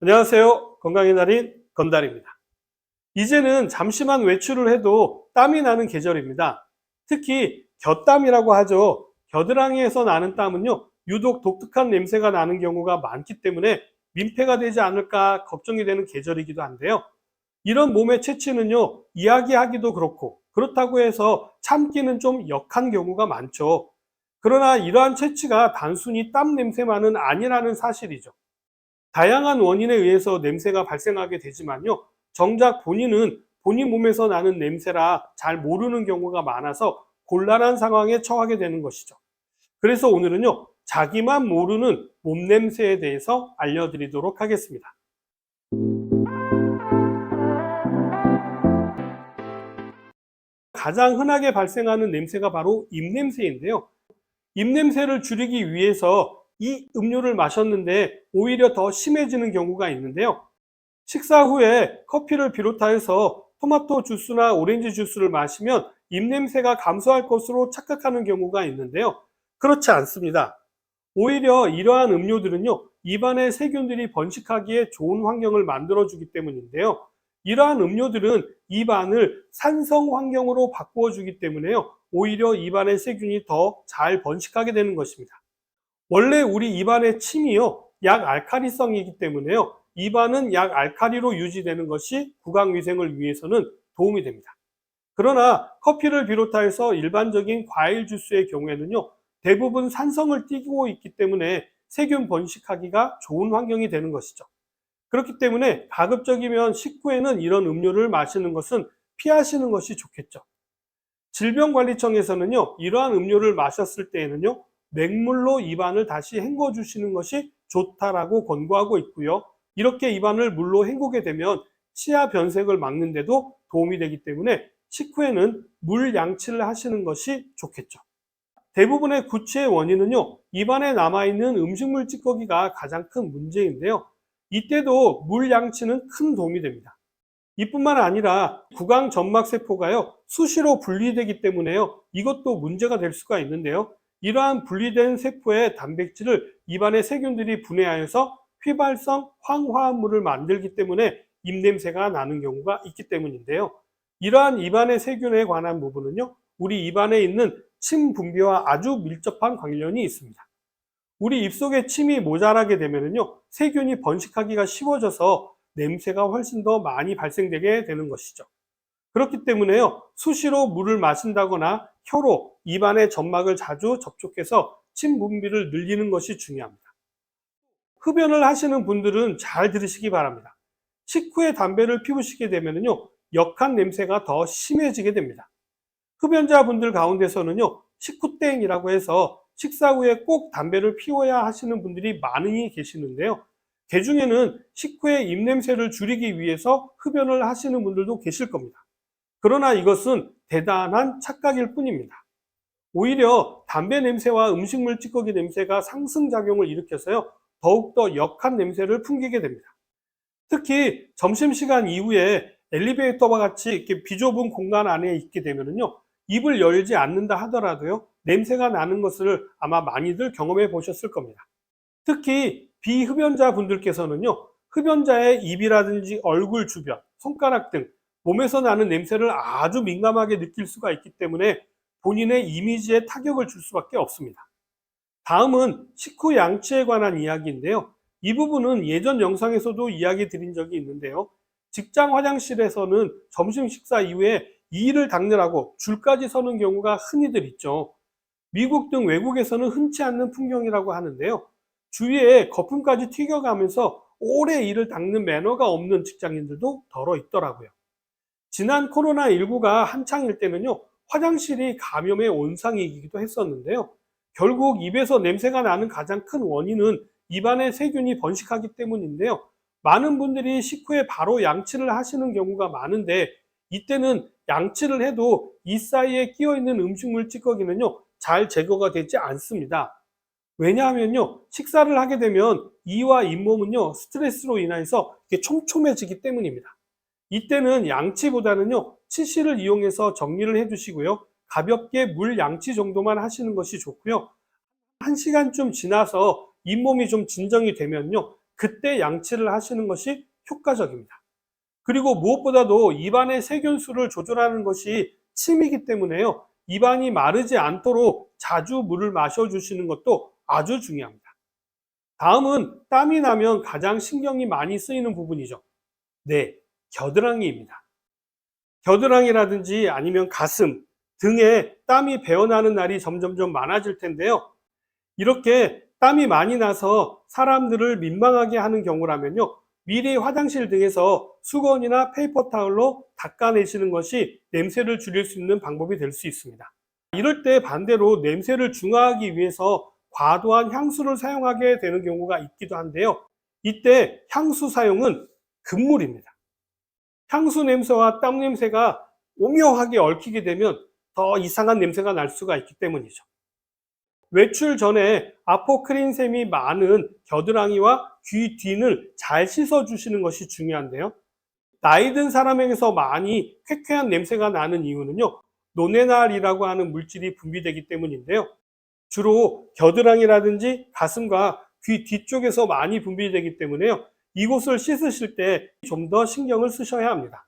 안녕하세요. 건강의 달인 건달입니다. 이제는 잠시만 외출을 해도 땀이 나는 계절입니다. 특히 곁땀이라고 하죠. 겨드랑이에서 나는 땀은요, 유독 독특한 냄새가 나는 경우가 많기 때문에 민폐가 되지 않을까 걱정이 되는 계절이기도 한데요. 이런 몸의 채취는요, 이야기하기도 그렇고, 그렇다고 해서 참기는 좀 역한 경우가 많죠. 그러나 이러한 채취가 단순히 땀 냄새만은 아니라는 사실이죠. 다양한 원인에 의해서 냄새가 발생하게 되지만요. 정작 본인은 본인 몸에서 나는 냄새라 잘 모르는 경우가 많아서 곤란한 상황에 처하게 되는 것이죠. 그래서 오늘은요. 자기만 모르는 몸 냄새에 대해서 알려드리도록 하겠습니다. 가장 흔하게 발생하는 냄새가 바로 입냄새인데요. 입냄새를 줄이기 위해서 이 음료를 마셨는데 오히려 더 심해지는 경우가 있는데요. 식사 후에 커피를 비롯하여서 토마토 주스나 오렌지 주스를 마시면 입냄새가 감소할 것으로 착각하는 경우가 있는데요. 그렇지 않습니다. 오히려 이러한 음료들은요, 입안의 세균들이 번식하기에 좋은 환경을 만들어주기 때문인데요. 이러한 음료들은 입안을 산성 환경으로 바꾸어주기 때문에요. 오히려 입안의 세균이 더 잘 번식하게 되는 것입니다. 원래 우리 입안의 침이요, 약 알칼리성이기 때문에요. 입안은 약 알칼리로 유지되는 것이 구강위생을 위해서는 도움이 됩니다. 그러나 커피를 비롯해서 일반적인 과일 주스의 경우에는요, 대부분 산성을 띠고 있기 때문에 세균 번식하기가 좋은 환경이 되는 것이죠. 그렇기 때문에 가급적이면 식후에는 이런 음료를 마시는 것은 피하시는 것이 좋겠죠. 질병관리청에서는요, 이러한 음료를 마셨을 때에는요, 맹물로 입안을 다시 헹궈 주시는 것이 좋다라고 권고하고 있고요. 이렇게 입안을 물로 헹구게 되면 치아 변색을 막는 데도 도움이 되기 때문에 식후에는 물 양치를 하시는 것이 좋겠죠. 대부분의 구취의 원인은요, 입안에 남아있는 음식물 찌꺼기가 가장 큰 문제인데요. 이때도 물 양치는 큰 도움이 됩니다. 이뿐만 아니라 구강 점막 세포가요, 수시로 분리되기 때문에요, 이것도 문제가 될 수가 있는데요. 이러한 분리된 세포의 단백질을 입안의 세균들이 분해하여서 휘발성 황화합물을 만들기 때문에 입냄새가 나는 경우가 있기 때문인데요. 이러한 입안의 세균에 관한 부분은요, 우리 입안에 있는 침 분비와 아주 밀접한 관련이 있습니다. 우리 입속에 침이 모자라게 되면요, 세균이 번식하기가 쉬워져서 냄새가 훨씬 더 많이 발생되게 되는 것이죠. 그렇기 때문에요, 수시로 물을 마신다거나 혀로 입안의 점막을 자주 접촉해서 침 분비를 늘리는 것이 중요합니다. 흡연을 하시는 분들은 잘 들으시기 바랍니다. 식후에 담배를 피우시게 되면요, 역한 냄새가 더 심해지게 됩니다. 흡연자분들 가운데서는요, 식후땡이라고 해서 식사 후에 꼭 담배를 피워야 하시는 분들이 많이 계시는데요. 개중에는 식후에 입냄새를 줄이기 위해서 흡연을 하시는 분들도 계실 겁니다. 그러나 이것은 대단한 착각일 뿐입니다. 오히려 담배 냄새와 음식물 찌꺼기 냄새가 상승작용을 일으켜서요, 더욱더 역한 냄새를 풍기게 됩니다. 특히 점심시간 이후에 엘리베이터와 같이 이렇게 비좁은 공간 안에 있게 되면요, 입을 열지 않는다 하더라도요, 냄새가 나는 것을 아마 많이들 경험해 보셨을 겁니다. 특히 비흡연자 분들께서는요, 흡연자의 입이라든지 얼굴 주변, 손가락 등 몸에서 나는 냄새를 아주 민감하게 느낄 수가 있기 때문에 본인의 이미지에 타격을 줄 수밖에 없습니다. 다음은 식후 양치에 관한 이야기인데요. 이 부분은 예전 영상에서도 이야기 드린 적이 있는데요. 직장 화장실에서는 점심 식사 이후에 이를 닦느라고 줄까지 서는 경우가 흔히들 있죠. 미국 등 외국에서는 흔치 않는 풍경이라고 하는데요. 주위에 거품까지 튀겨가면서 오래 이를 닦는 매너가 없는 직장인들도 더러 있더라고요. 지난 코로나19가 한창일 때는요, 화장실이 감염의 온상이기도 했었는데요. 결국 입에서 냄새가 나는 가장 큰 원인은 입안에 세균이 번식하기 때문인데요. 많은 분들이 식후에 바로 양치를 하시는 경우가 많은데, 이때는 양치를 해도 이 사이에 끼어 있는 음식물 찌꺼기는요, 잘 제거가 되지 않습니다. 왜냐하면요, 식사를 하게 되면 이와 잇몸은요, 스트레스로 인해서 촘촘해지기 때문입니다. 이때는 양치보다는요, 치실을 이용해서 정리를 해 주시고요, 가볍게 물 양치 정도만 하시는 것이 좋고요. 1시간쯤 지나서 잇몸이 좀 진정이 되면요, 그때 양치를 하시는 것이 효과적입니다. 그리고 무엇보다도 입안의 세균수를 조절하는 것이 침이기 때문에요. 입안이 마르지 않도록 자주 물을 마셔주시는 것도 아주 중요합니다. 다음은 땀이 나면 가장 신경이 많이 쓰이는 부분이죠. 네, 겨드랑이입니다. 겨드랑이라든지 아니면 가슴 등에 땀이 배어나는 날이 점점점 많아질 텐데요. 이렇게 땀이 많이 나서 사람들을 민망하게 하는 경우라면요, 미리 화장실 등에서 수건이나 페이퍼 타올로 닦아내시는 것이 냄새를 줄일 수 있는 방법이 될 수 있습니다. 이럴 때 반대로 냄새를 중화하기 위해서 과도한 향수를 사용하게 되는 경우가 있기도 한데요. 이때 향수 사용은 금물입니다. 향수 냄새와 땀 냄새가 오묘하게 얽히게 되면 더 이상한 냄새가 날 수가 있기 때문이죠. 외출 전에 아포크린샘이 많은 겨드랑이와 귀 뒤를 잘 씻어주시는 것이 중요한데요. 나이 든 사람에게서 많이 쾌쾌한 냄새가 나는 이유는요, 노네날이라고 하는 물질이 분비되기 때문인데요. 주로 겨드랑이라든지 가슴과 귀 뒤쪽에서 많이 분비되기 때문에요. 이곳을 씻으실 때 좀 더 신경을 쓰셔야 합니다.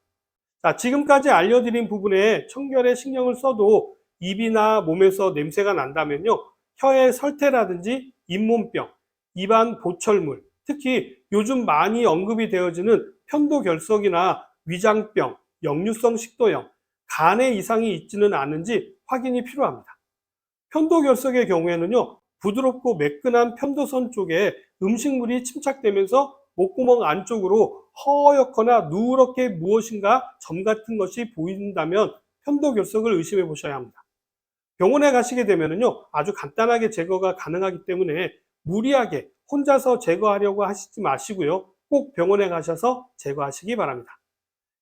자, 지금까지 알려드린 부분에 청결에 신경을 써도 입이나 몸에서 냄새가 난다면요, 혀의 설태라든지 잇몸병, 입안 보철물, 특히 요즘 많이 언급이 되어지는 편도결석이나 위장병, 역류성 식도염, 간에 이상이 있지는 않은지 확인이 필요합니다. 편도결석의 경우에는요, 부드럽고 매끈한 편도선 쪽에 음식물이 침착되면서 목구멍 안쪽으로 허옇거나 누렇게 무엇인가 점 같은 것이 보인다면 편도결석을 의심해 보셔야 합니다. 병원에 가시게 되면요, 아주 간단하게 제거가 가능하기 때문에 무리하게 혼자서 제거하려고 하시지 마시고요, 꼭 병원에 가셔서 제거하시기 바랍니다.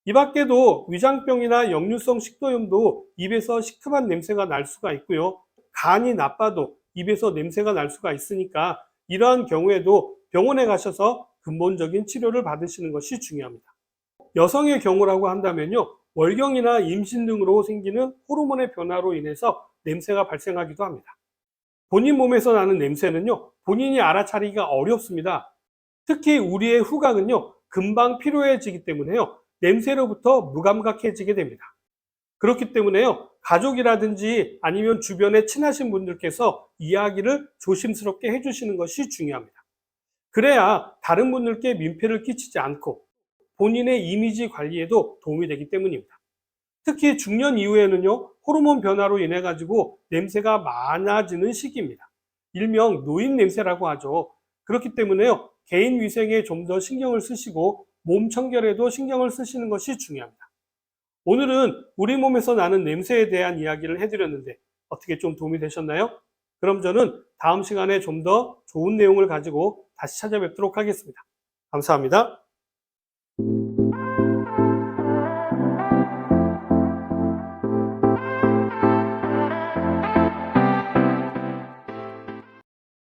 이 밖에도 위장병이나 역류성 식도염도 입에서 시큼한 냄새가 날 수가 있고요, 간이 나빠도 입에서 냄새가 날 수가 있으니까 이러한 경우에도 병원에 가셔서 근본적인 치료를 받으시는 것이 중요합니다. 여성의 경우라고 한다면요, 월경이나 임신 등으로 생기는 호르몬의 변화로 인해서 냄새가 발생하기도 합니다. 본인 몸에서 나는 냄새는요, 본인이 알아차리기가 어렵습니다. 특히 우리의 후각은요, 금방 피로해지기 때문에요, 냄새로부터 무감각해지게 됩니다. 그렇기 때문에요, 가족이라든지 아니면 주변에 친하신 분들께서 이야기를 조심스럽게 해주시는 것이 중요합니다. 그래야 다른 분들께 민폐를 끼치지 않고 본인의 이미지 관리에도 도움이 되기 때문입니다. 특히 중년 이후에는요, 호르몬 변화로 인해 가지고 냄새가 많아지는 시기입니다. 일명 노인 냄새라고 하죠. 그렇기 때문에요, 개인 위생에 좀 더 신경을 쓰시고 몸 청결에도 신경을 쓰시는 것이 중요합니다. 오늘은 우리 몸에서 나는 냄새에 대한 이야기를 해드렸는데 어떻게 좀 도움이 되셨나요? 그럼 저는 다음 시간에 좀 더 좋은 내용을 가지고 다시 찾아뵙도록 하겠습니다. 감사합니다.